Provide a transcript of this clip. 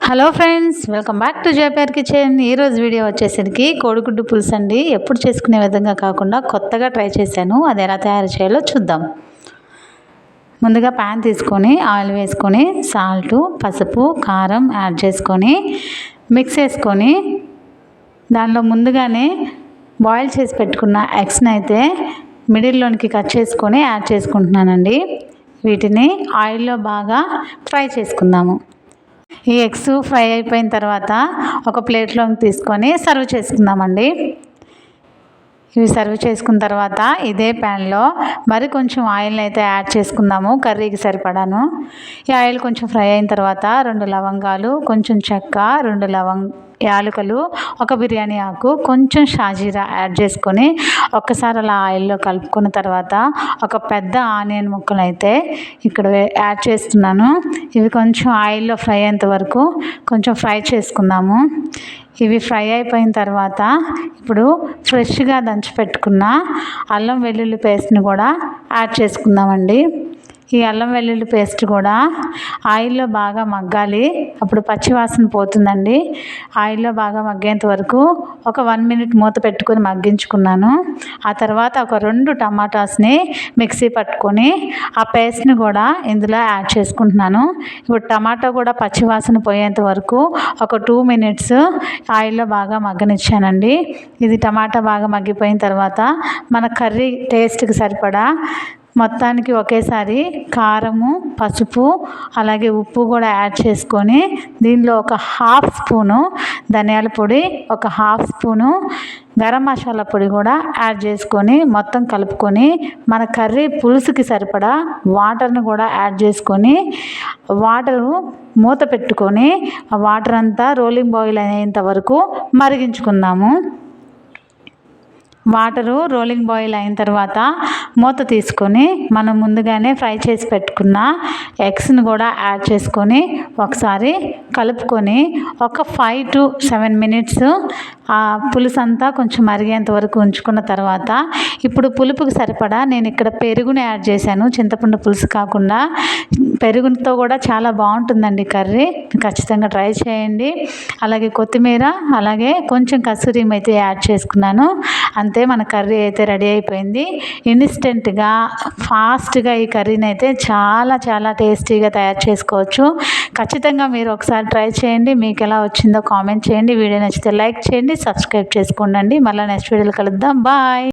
Hello friends, welcome back to JPR kitchen. ఈరోజు video వచ్చేసరికి కోడిగుడ్డు పులుసు అండి. ఎప్పుడు చేసుకునే విధంగా కాకుండా కొత్తగా ట్రై చేశాను. అది ఎలా తయారు చేయాలో చూద్దాం. ముందుగా ప్యాన్ తీసుకొని ఆయిల్ వేసుకొని సాల్టు, పసుపు, కారం యాడ్ చేసుకొని మిక్స్ చేసుకొని దానిలో ముందుగానే బాయిల్ చేసి పెట్టుకున్న ఎగ్స్ని అయితే మిడిల్లోనికి కట్ చేసుకొని యాడ్ చేసుకుంటున్నానండి. వీటిని ఆయిల్లో బాగా ఫ్రై చేసుకుందాము. ఈ ఎగ్స్ ఫ్రై అయిపోయిన తర్వాత ఒక ప్లేట్లోకి తీసుకొని సర్వ్ చేసుకుందామండి. ఇవి సర్వ్ చేసుకున్న తర్వాత ఇదే ప్యాన్లో మరి కొంచెం ఆయిల్ని అయితే యాడ్ చేసుకుందాము, కర్రీకి సరిపడాను. ఈ ఆయిల్ కొంచెం ఫ్రై అయిన తర్వాత 2 లవంగాలు, కొంచెం చెక్క, 2 యాలకులు, ఒక బిర్యానీ ఆకు, కొంచెం షాజీరా యాడ్ చేసుకొని ఒక్కసారి అలా ఆయిల్లో కలుపుకున్న తర్వాత ఒక పెద్ద ఆనియన్ ముక్కలు అయితే ఇక్కడ యాడ్ చేస్తున్నాను. ఇవి కొంచెం ఆయిల్లో ఫ్రై అయ్యేంత వరకు కొంచెం ఫ్రై చేసుకుందాము. ఇవి ఫ్రై అయిపోయిన తర్వాత ఇప్పుడు ఫ్రెష్గా దంచి పెట్టుకున్న అల్లం వెల్లుల్లి పేస్ట్ని కూడా యాడ్ చేసుకుందామండి. ఈ అల్లం వెల్లుల్లి పేస్ట్ కూడా ఆయిల్లో బాగా మగ్గాలి, అప్పుడు పచ్చివాసన పోతుందండి. ఆయిల్లో బాగా మగ్గేంత వరకు ఒక 1 మినిట్ మూత పెట్టుకొని మగ్గించుకున్నాను. ఆ తర్వాత ఒక 2 టమాటాస్ని మిక్సీ పట్టుకొని ఆ పేస్ట్ని కూడా ఇందులో యాడ్ చేసుకుంటున్నాను. ఇప్పుడు టమాటా కూడా పచ్చివాసన పోయేంత వరకు ఒక 2 మినిట్స్ ఆయిల్లో బాగా మగ్గనిచ్చానండి. ఇది టమాటా బాగా మగ్గిపోయిన తర్వాత మన కర్రీ టేస్ట్కి సరిపడా మొత్తానికి ఒకేసారి కారము, పసుపు, అలాగే ఉప్పు కూడా యాడ్ చేసుకొని దీనిలో ఒక 1/2 స్పూను ధనియాల పొడి, ఒక 1/2 స్పూను గరం మసాలా పొడి కూడా యాడ్ చేసుకొని మొత్తం కలుపుకొని మన కర్రీ పులుసుకి సరిపడా వాటర్ని కూడా యాడ్ చేసుకొని వాటరు మూత పెట్టుకొని ఆ వాటర్ అంతా రోలింగ్ బాయిల్ అయ్యేంత వరకు మరిగించుకుందాము. వాటరు రోలింగ్ బాయిల్ అయిన తర్వాత మూత తీసుకొని మనం ముందుగానే ఫ్రై చేసి పెట్టుకున్న ఎగ్స్ని కూడా యాడ్ చేసుకొని ఒకసారి కలుపుకొని ఒక 5 to 7 మినిట్స్ ఆ పులుసు అంతా కొంచెం మరిగేంత వరకు ఉంచుకున్న తర్వాత ఇప్పుడు పులుపుకి సరిపడా నేను ఇక్కడ పెరుగుని యాడ్ చేశాను. చింతపండు పులుసు కాకుండా పెరుగుతో కూడా చాలా బాగుంటుందండి కర్రీ. ఖచ్చితంగా ట్రై చేయండి. అలాగే కొత్తిమీర, అలాగే కొంచెం కసూరి మేతి యాడ్ చేసుకున్నాను. అంతే, మన కర్రీ అయితే రెడీ అయిపోయింది. ఇన్స్టెంట్గా ఫాస్ట్గా ఈ కర్రీని అయితే చాలా చాలా టేస్టీగా తయారు చేసుకోవచ్చు. ఖచ్చితంగా మీరు ఒకసారి ట్రై చేయండి. మీకు ఎలా వచ్చిందో కామెంట్ చేయండి. వీడియో నచ్చితే లైక్ చేయండి, సబ్స్క్రైబ్ చేసుకోండి. మళ్ళీ నెక్స్ట్ వీడియోలో కలుద్దాం. బాయ్.